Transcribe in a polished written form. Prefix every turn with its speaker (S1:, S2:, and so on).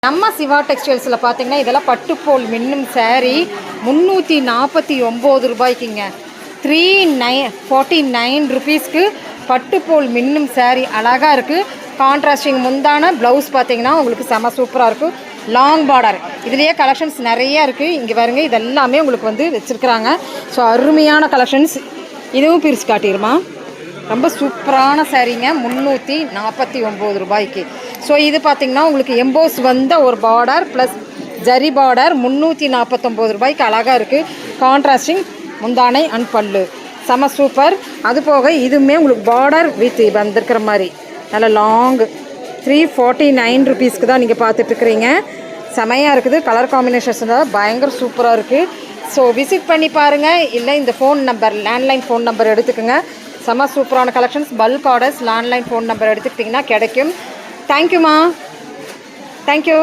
S1: நம்ம சிவா டெக்ஸ்டைல்ஸில் பார்த்தீங்கன்னா இதெல்லாம் பட்டுப்போல் மின்னும் சாரீ 349 ரூபாய்க்குங்க. 349 ருபீஸ்க்கு பட்டுப்போல் மின்னும் சாரீ அழகாக இருக்குது. கான்ட்ராஸ்டிங் முந்தான ப்ளவுஸ் பார்த்தீங்கன்னா உங்களுக்கு செம சூப்பராக இருக்கும். லாங் பார்டர் இதுலேயே கலெக்ஷன்ஸ் நிறையா இருக்குது. இங்கே பாருங்க இதெல்லாமே உங்களுக்கு வந்து வச்சுருக்குறாங்க. ஸோ அருமையான கலெக்ஷன்ஸ். இதுவும் பிரித்து காட்டிடுமா. ரொம்ப சூப்பரான சாரீங்க. 349 ரூபாய்க்கு. ஸோ இது பார்த்திங்கன்னா உங்களுக்கு எம்போஸ் வந்த ஒரு பார்டர் ப்ளஸ் ஜரி பார்டர் 349 ரூபாய்க்கு அழகாக இருக்குது. கான்ட்ராஸ்டிங் முந்தானை அண்ட் பல்லு செம சூப்பர். அது போக இதுவுமே உங்களுக்கு பார்டர் வித் வந்திருக்கிற மாதிரி நல்ல லாங் 349 ருபீஸ்க்கு தான் நீங்கள் பார்த்துட்ருக்குறீங்க. செமையாக இருக்குது. கலர் காம்பினேஷன்ஸ் தான் பயங்கர சூப்பராக இருக்குது. ஸோ விசிட் பண்ணி பாருங்கள். இல்லை இந்த phone number landline phone number எடுத்துக்கோங்க. செம சூப்பரான collections. Bulk orders landline phone number எடுத்துக்கிட்டிங்கன்னா கிடைக்கும். தேங்க்யூம்மா. தேங்க்யூ.